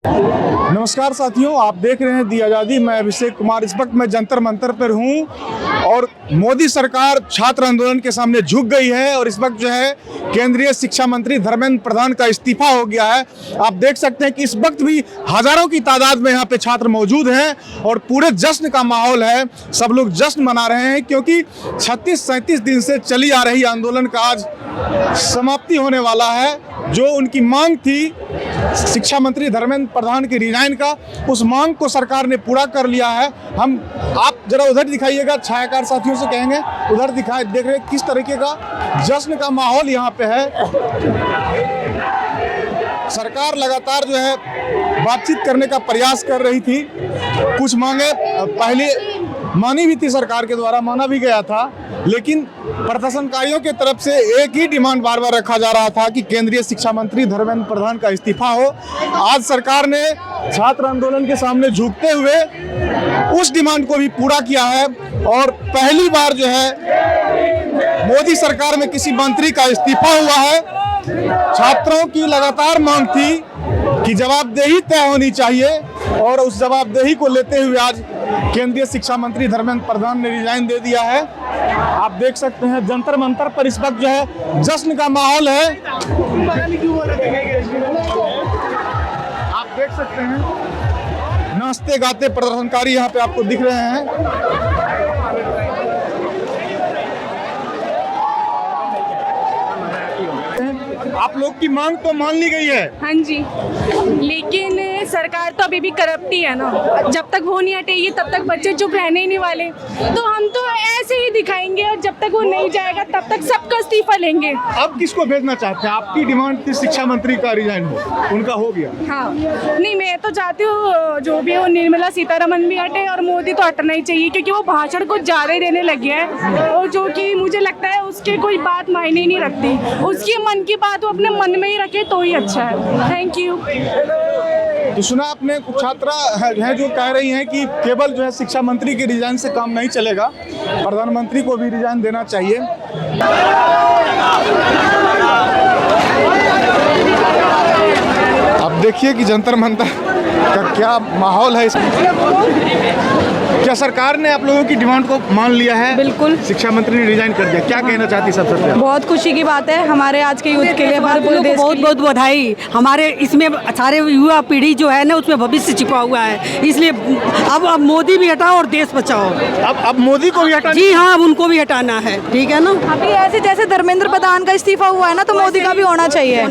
नमस्कार साथियों, आप देख रहे हैं दी आज़ादी। मैं अभिषेक कुमार। इस वक्त मैं जंतर मंतर पर हूं और मोदी सरकार छात्र आंदोलन के सामने झुक गई है और इस वक्त जो है केंद्रीय शिक्षा मंत्री धर्मेंद्र प्रधान का इस्तीफा हो गया है। आप देख सकते हैं कि इस वक्त भी हजारों की तादाद में यहाँ पे छात्र मौजूद हैं और पूरे जश्न का माहौल है। सब लोग जश्न मना रहे हैं क्योंकि 36-37 दिन से चली आ रही आंदोलन का आज समाप्ति होने वाला है। जो उनकी मांग थी शिक्षा मंत्री धर्मेंद्र प्रधान के रिजाइन का, उस मांग को सरकार ने पूरा कर लिया है। आप जरा उधर दिखाइएगा, छायाकार साथियों से कहेंगे उधर दिखाए। देख रहे हैं किस तरीके का जश्न का माहौल यहाँ पे है। सरकार लगातार जो है बातचीत करने का प्रयास कर रही थी। कुछ मांगे पहले मानी भी थी, सरकार के द्वारा माना भी गया था, लेकिन प्रदर्शनकारियों के तरफ से एक ही डिमांड बार बार रखा जा रहा था कि केंद्रीय शिक्षा मंत्री धर्मेंद्र प्रधान का इस्तीफा हो। आज सरकार ने छात्र आंदोलन के सामने झुकते हुए उस डिमांड को भी पूरा किया है और पहली बार जो है मोदी सरकार में किसी मंत्री का इस्तीफा हुआ है। छात्रों की लगातार मांग थी कि जवाबदेही तय होनी चाहिए और उस जवाबदेही को लेते हुए आज केंद्रीय शिक्षा मंत्री धर्मेंद्र प्रधान ने रिजाइन दे दिया है। आप देख सकते हैं जंतर मंतर पर इस वक्त जो है जश्न का माहौल है। आप देख सकते हैं नाचते गाते प्रदर्शनकारी यहाँ पे आपको दिख रहे हैं। आप लोग की मांग तो मान ली गई है। हाँ जी, लेकिन सरकार तो अभी भी करप्ट ही है ना। जब तक वो नहीं हटेगी तब तक बच्चे चुप रहने ही नहीं वाले। तो हम तो ऐसे ही दिखाएंगे और जब तक वो नहीं जाएगा तब तक सबका इस्तीफा लेंगे। अब किसको भेजना चाहते हैं? आपकी डिमांड थी शिक्षा मंत्री का रिजाइन हो, उनका हो गया। हाँ, नहीं मैं तो चाहती हूँ जो भी हो निर्मला सीतारमन भी हटे और मोदी तो हटना ही चाहिए, क्योंकि वो भाषण कुछ ज़्यादा ही देने लगे हैं और जो कि मुझे लगता है उसके कोई बात मायने ही नहीं रखती। उसकी मन की बात वो अपने मन में ही रखे तो ही अच्छा है। Thank you. तो सुना आपने, कुछ छात्रा हैं जो कह रही हैं कि केवल जो है शिक्षा मंत्री के रिजाइन से काम नहीं चलेगा, प्रधानमंत्री को भी रिजाइन देना चाहिए। अब देखिए कि जंतर मंतर का क्या माहौल है। क्या सरकार ने आप लोगों की डिमांड को मान लिया है? बिल्कुल, शिक्षा मंत्री ने रिजाइन कर दिया। क्या कहना चाहती सब सबसे? बहुत खुशी की बात है हमारे आज के यूथ के लिए। हमारे पूरे देश को बहुत बहुत बधाई। हमारे इसमें सारे युवा पीढ़ी जो है ना उसमें भविष्य छिपा हुआ है, इसलिए अब मोदी भी हटाओ और देश बचाओ। अब मोदी को भी हटाना? जी हाँ, अब उनको भी हटाना है। ठीक है ना। अभी ऐसे जैसे धर्मेंद्र प्रधान का इस्तीफा हुआ है ना, तो मोदी का भी होना चाहिए।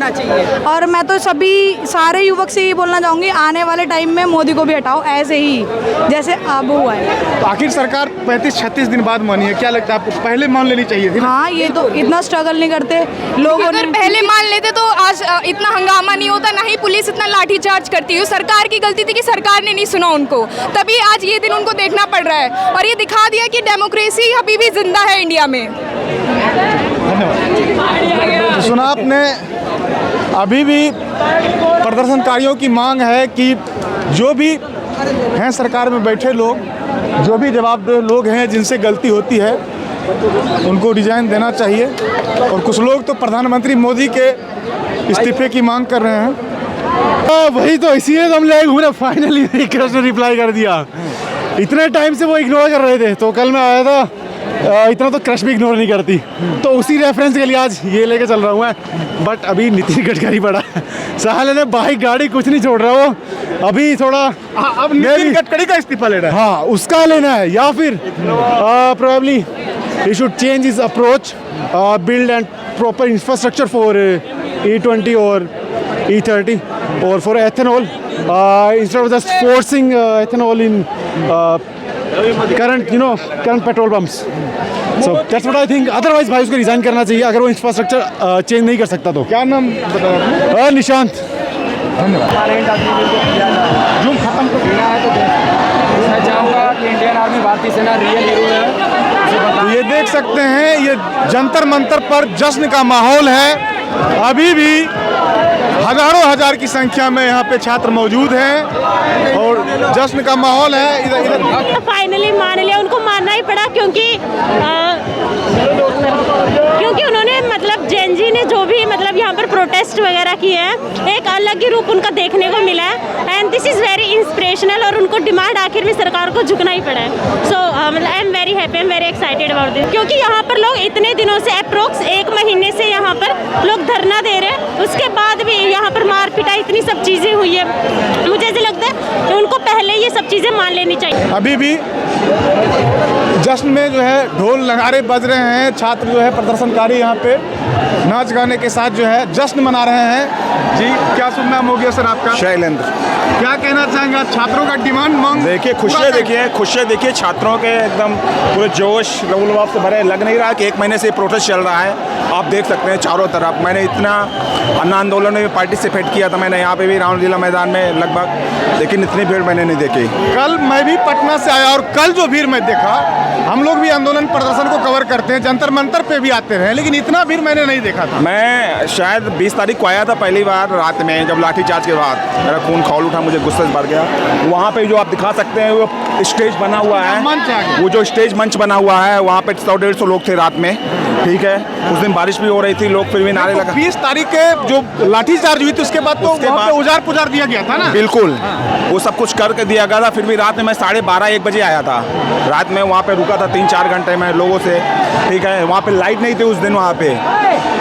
और मैं तो सारे युवक से ये बोलना चाहूंगी, आने वाले टाइम में मोदी को भी हटाओ, ऐसे ही जैसे अब हुआ है। तो आखिर सरकार 35-36 दिन बाद मानी है, क्या लगता है आपको? पहले मान लेनी चाहिए थी। हाँ, ये तो इतना स्ट्रगल नहीं करते लोग। अगर पहले मान लेते तो आज इतना हंगामा नहीं होता, ना ही पुलिस इतना लाठीचार्ज करती है। सरकार की गलती थी कि सरकार ने नहीं सुना उनको, तभी आज ये दिन उनको देखना पड़ रहा है और ये दिखा दिया कि डेमोक्रेसी अभी भी जिंदा है इंडिया में। धन्यवाद। तो सुना आपने, अभी भी प्रदर्शनकारियों की मांग है कि जो भी हैं सरकार में बैठे लोग, जो भी जवाबदेह लोग हैं जिनसे गलती होती है, उनको रिजाइन देना चाहिए। और कुछ लोग तो प्रधानमंत्री मोदी के इस्तीफे की मांग कर रहे हैं। वही तो, इसीलिए तो हम लोग घूमने फाइनली कृष्ण ने रिप्लाई कर दिया। इतने टाइम से वो इग्नोर कर रहे थे, तो कल मैं आया था, इतना तो क्रश भी इग्नोर नहीं करती, तो उसी रेफरेंस के लिए आज ये लेके चल रहा हूँ मैं। बट अभी नितिन गडकरी पड़ा, साले ने बाइक गाड़ी कुछ नहीं छोड़ रहा वो अभी थोड़ा। अब नितिन गडकरी का इस्तीफा लेना है? हाँ, उसका लेना है, या फिर probably he should change his approach, build and proper infrastructure for E20 और E30 or for ethanol, instead of just forcing ethanol in current petrol pumps. So that's what I think. Otherwise भाई उसको resign करना चाहिए अगर वो infrastructure change नहीं कर सकता तो। क्या नाम बताया? निशांत। धन्यवाद। जुम खत्म तो किया है, तो मैं चाहूँगा कि इंडियन आर्मी भारतीय सेना रियल हीरो है। तो ये देख सकते हैं, ये जंतर मंतर पर जश्न का माहौल है। अभी भी हजारों हजार की संख्या में यहाँ पे छात्र मौजूद हैं और जश्न का माहौल है। इधर फाइनली मान लिया, उनको मानना ही पड़ा क्योंकि उन्होंने मतलब जेन जी ने जो भी मतलब यहाँ पर प्रोटेस्ट वगैरह किए हैं, एक अलग ही रूप उनका देखने को मिला है। And this is very inspirational और उनको डिमांड आखिर में सरकार को झुकना ही पड़ा है। So I am very happy, I am very excited about this, क्योंकि यहाँ पर लोग इतने दिनों से अप्रोक्स 1 महीने से यहाँ पर लोग धरना दे रहे हैं, उसके बाद भी यहाँ पर मार पिटाई इतनी सब चीज़ें हुई है। मुझे ऐसे लगता है कि उनको पहले ये सब चीज़ें मान लेनी चाहिए। अभी भी जश्न में जो है ढोल नगाड़े बज रहे हैं, छात्र जो है प्रदर्शनकारी यहाँ पे नाच गाने के साथ जो है जश्न मना रहे हैं। जी क्या शुभ नाम हो गया सर आपका? शैलेंद्र। क्या कहना चाहेंगे आप छात्रों का डिमांड मांग? देखिए खुशियाँ देखिए छात्रों के एकदम पूरे जोश रउलवाब से भरे, लग नहीं रहा कि 1 महीने से प्रोटेस्ट चल रहा है। आप देख सकते हैं चारों तरफ। मैंने इतना अन्ना आंदोलन में पार्टिसिपेट किया था, मैंने यहाँ पे भी रामलीला मैदान में लगभग, लेकिन इतनी भीड़ मैंने नहीं देखी। कल मैं भी पटना से आया और कल जो भीड़ मैं देखा, हम लोग भी आंदोलन प्रदर्शन को कवर करते हैं, जंतर मंतर पे भी आते हैं, लेकिन इतना भीड़ मैंने नहीं देखा था। मैं शायद 20 तारीख को आया था पहली बार रात में, जब लाठीचार्ज के बाद मेरा खून खौल उठा, मुझे गुस्से से भर गया। वहाँ पे जो आप दिखा सकते हैं वो स्टेज बना हुआ है, वो जो स्टेज मंच बना हुआ है, वहाँ पे 100-150 लोग थे रात में, ठीक है। उस दिन बारिश भी हो रही थी, लोग फिर भी नारे लगा। 20 तारीख के जो लाठीचार्ज हुई थी उसके बाद तो वहाँ पे उजार पुजार दिया गया था ना? बिल्कुल, वो सब कुछ करके दिया गया था। फिर भी रात में मैं 12:30-1 बजे आया था, रात में वहाँ पे रुका था 3-4 घंटे में लोगों से, ठीक है। वहाँ पे लाइट नहीं थी उस दिन, वहाँ पे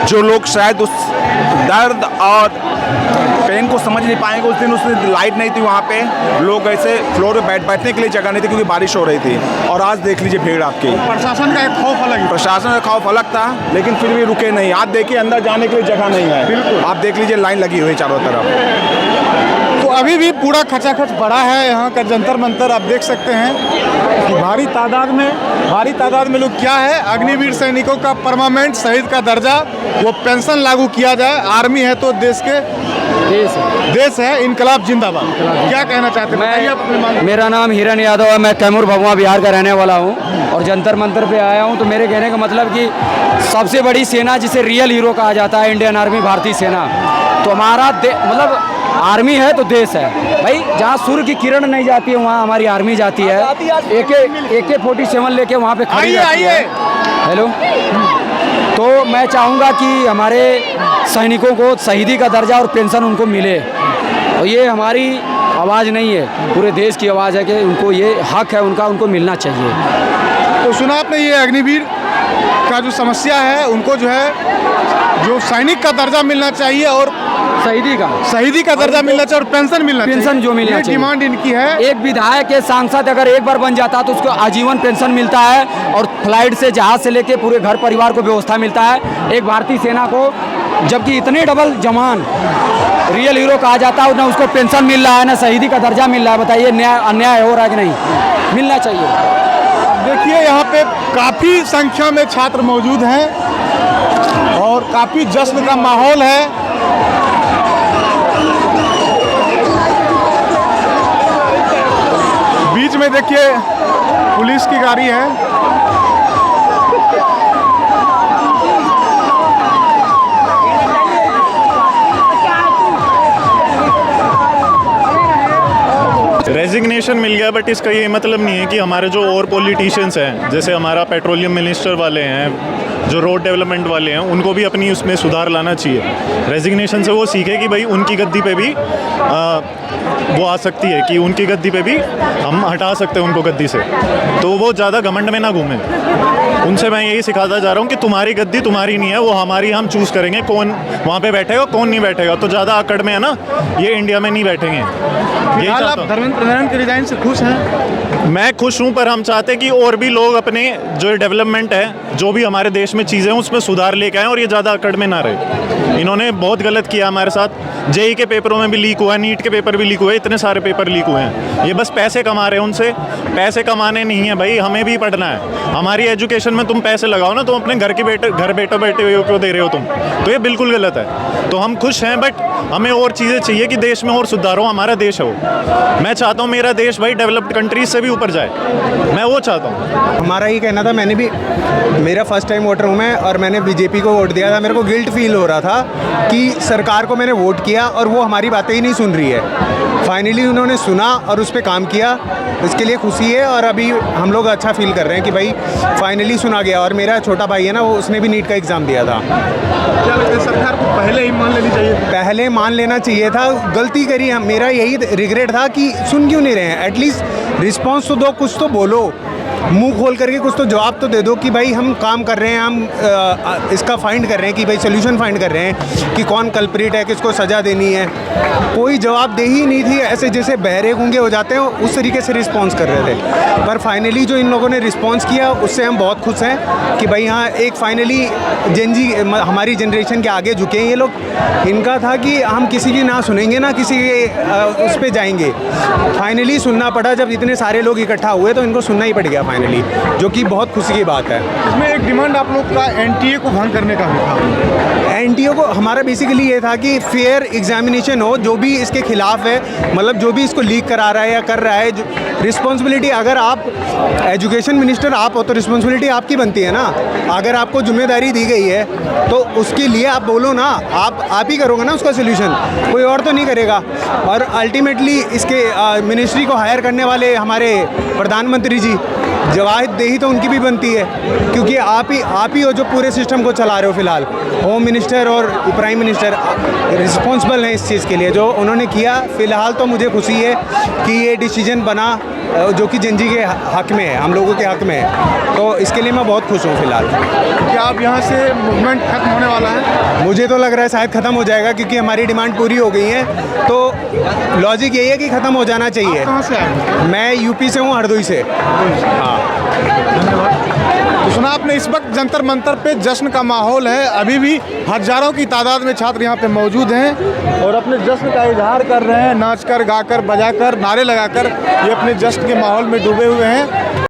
जो लोग शायद उस दर्द और पेन को समझ नहीं पाएंगे, उस दिन लाइट नहीं थी वहाँ पे, लोग ऐसे फ्लोर पे बैठने के लिए जगह नहीं थी क्योंकि बारिश हो रही थी। और आज देख लीजिए भीड़ आपकी। प्रशासन का एक खौफ अलग, प्रशासन का खौफ अलग था, लेकिन फिर भी रुके नहीं। आप देखिए अंदर जाने के लिए जगह नहीं है, बिल्कुल। आप देख लीजिए लाइन लगी हुई चारों तरफ। तो अभी भी पूरा खचाखच पड़ा है यहाँ का जंतर मंतर। आप देख सकते हैं कि भारी तादाद में लोग क्या है, अग्निवीर सैनिकों का परमानेंट शहीद का दर्जा, वो पेंशन लागू किया जाए। आर्मी है तो देश है, इनकलाब जिंदाबाद। क्या कहना चाहते हैं? मेरा नाम हिरन यादव है, मैं कैमूर भभुआ बिहार का रहने वाला हूँ और जंतर मंतर पे आया हूँ। तो मेरे कहने का मतलब कि सबसे बड़ी सेना जिसे रियल हीरो कहा जाता है, इंडियन आर्मी, भारतीय सेना, तो हमारा मतलब आर्मी है तो देश है भाई। जहाँ सूर्य की किरण नहीं जाती है वहाँ हमारी आर्मी जाती है, AK-47 लेके वहाँ पे खड़ी जाती है। हेलो, तो मैं चाहूँगा कि हमारे सैनिकों को शहीदी का दर्जा और पेंशन उनको मिले, और ये हमारी आवाज़ नहीं है, पूरे देश की आवाज़ है कि उनको ये हक है उनका, उनको मिलना चाहिए। तो सुना आपने, ये अग्निवीर का जो समस्या है, उनको जो है जो सैनिक का दर्जा मिलना चाहिए और शहीदी का दर्जा मिलना चाहिए और पेंशन मिलना चाहिए। पेंशन जो मिलना चाहिए, डिमांड इनकी है। एक विधायक या सांसद अगर एक बार बन जाता तो उसको आजीवन पेंशन मिलता है, और फ्लाइट से, जहाज से लेके पूरे घर परिवार को व्यवस्था मिलता है। एक भारतीय सेना को जबकि इतने डबल जवान रियल हीरो कहा जाता है, ना उसको पेंशन मिल रहा है ना शहीदी का दर्जा मिल रहा है। बताइए अन्याय हो रहा है कि नहीं? मिलना चाहिए। देखिए यहाँ पे काफ़ी संख्या में छात्र मौजूद हैं और काफ़ी जश्न का माहौल है। बीच में देखिए पुलिस की गाड़ी है। रेजिग्नेशन मिल गया, बट इसका ये मतलब नहीं है कि हमारे जो और पॉलिटिशियंस हैं, जैसे हमारा पेट्रोलियम मिनिस्टर वाले हैं, जो रोड डेवलपमेंट वाले हैं, उनको भी अपनी उसमें सुधार लाना चाहिए। रेजिग्नेशन से वो सीखे कि भाई उनकी गद्दी पे भी वो आ सकती है, कि उनकी गद्दी पे भी हम हटा सकते हैं उनको गद्दी से, तो वो ज़्यादा घमंड में ना घूमें। उनसे मैं यही सिखाता जा रहा हूँ कि तुम्हारी गद्दी तुम्हारी नहीं है, वो हमारी, हम चूज़ करेंगे कौन वहाँ पे बैठेगा कौन नहीं बैठेगा। तो ज़्यादा अकड़ में है ना, ये इंडिया में नहीं बैठेंगे। आप धर्मेंद्र प्रधान के रिजाइन से खुश हैं? मैं खुश हूँ, पर हम चाहते हैं कि और भी लोग अपने जो डेवलपमेंट है, जो भी हमारे देश में चीज़ें हैं, उसमें सुधार लेके आएँ और ये ज़्यादा अकड़ में ना रहे। इन्होंने बहुत गलत किया हमारे साथ। जेई के पेपरों में भी लीक हुआ है, नीट के पेपर भी लीक हुए, इतने सारे पेपर लीक हुए हैं। ये बस पैसे कमा रहे हैं, उनसे पैसे कमाने नहीं है भाई, हमें भी पढ़ना है। हमारी एजुकेशन में तुम पैसे लगाओ ना, तुम अपने घर बैठे हुए को दे रहे हो तुम, तो ये बिल्कुल गलत है। तो हम खुश हैं, बट हमें और चीज़ें चाहिए कि देश में और सुधार हो। हमारा देश है वो, मैं चाहता हूँ मेरा देश भाई डेवलप्ड कंट्रीज से भी ऊपर जाए, मैं वो चाहता हूँ। हमारा ये कहना था, मैंने भी, मेरा फर्स्ट टाइम वोटर वोटर हूँ मैं, और मैंने बीजेपी को वोट दिया था। मेरे को गिल्ट फील हो रहा था कि सरकार को मैंने वोट किया और वो हमारी बातें ही नहीं सुन रही है। फाइनली उन्होंने सुना और उस पर काम किया, इसके लिए खुशी है। और अभी हम लोग अच्छा फील कर रहे हैं कि भाई फाइनली सुना गया। और मेरा छोटा भाई है ना, वो उसने भी नीट का एग्ज़ाम दिया था। क्या लगता है सरकार को पहले ही मान लेनी चाहिए? पहले मान लेना चाहिए था, गलती करी हम। मेरा यही रिग्रेट था कि सुन क्यों नहीं रहे हैं। एटलीस्ट रिस्पॉन्स तो दो, कुछ तो बोलो, मुंह खोल करके कुछ तो जवाब तो दे दो कि भाई हम काम कर रहे हैं, हम इसका फाइंड कर रहे हैं कि भाई सोल्यूशन फाइंड कर रहे हैं कि कौन कल्प्रिट है, किसको सज़ा देनी है। कोई जवाब दे ही नहीं थी, ऐसे जैसे बहरे गूंगे हो जाते हैं उस तरीके से रिस्पॉन्स कर रहे थे। पर फाइनली जो इन लोगों ने रिस्पॉन्स किया उससे हम बहुत खुश हैं कि भाई हाँ, एक फाइनली जेनजी हमारी जनरेशन के आगे झुके हैं ये लोग। इनका था कि हम किसी की ना सुनेंगे ना किसी के उस पर जाएंगे। फाइनली सुनना पड़ा, जब इतने सारे लोग इकट्ठा हुए तो इनको सुनना ही पड़ गया फाइनली, जो कि बहुत खुशी की बात है। इसमें एक डिमांड आप लोग का एनटीए को भंग करने का भी था। एनटीए को हमारा बेसिकली ये था कि फेयर एग्जामिनेशन हो। जो भी इसके खिलाफ है, मतलब जो भी इसको लीक करा रहा है या कर रहा है, रिस्पॉन्सिबिलिटी, अगर आप एजुकेशन मिनिस्टर आप हो तो रिस्पॉन्सिबिलिटी आपकी बनती है ना। अगर आपको जिम्मेदारी दी गई है तो उसके लिए आप बोलो ना, आप ही करोगे ना उसका सोल्यूशन, कोई और तो नहीं करेगा। और अल्टीमेटली इसके मिनिस्ट्री को हायर करने वाले हमारे प्रधानमंत्री जी, जवाबदेही तो उनकी भी बनती है, क्योंकि आप ही हो जो पूरे सिस्टम को चला रहे हो। फिलहाल होम मिनिस्टर और प्राइम मिनिस्टर रिस्पॉन्सिबल हैं इस चीज़ के लिए, जो उन्होंने किया। फ़िलहाल तो मुझे खुशी है कि ये डिसीजन बना जो कि जनजी के हक़ में है, हम लोगों के हक़ में है, तो इसके लिए मैं बहुत खुश हूँ फ़िलहाल। क्या अब यहाँ से मूवमेंट खत्म होने वाला है? मुझे तो लग रहा है शायद ख़त्म हो जाएगा, क्योंकि हमारी डिमांड पूरी हो गई है। तो लॉजिक यही है कि ख़त्म हो जाना चाहिए। कहाँ से आए? मैं यूपी से हूँ, हरदोई से। हाँ, तो सुना आपने, इस वक्त जंतर मंतर पे जश्न का माहौल है। अभी भी हजारों की तादाद में छात्र यहाँ पे मौजूद हैं और अपने जश्न का इजहार कर रहे हैं, नाच कर, गा कर, बजा कर, नारे लगा कर ये अपने जश्न के माहौल में डूबे हुए हैं।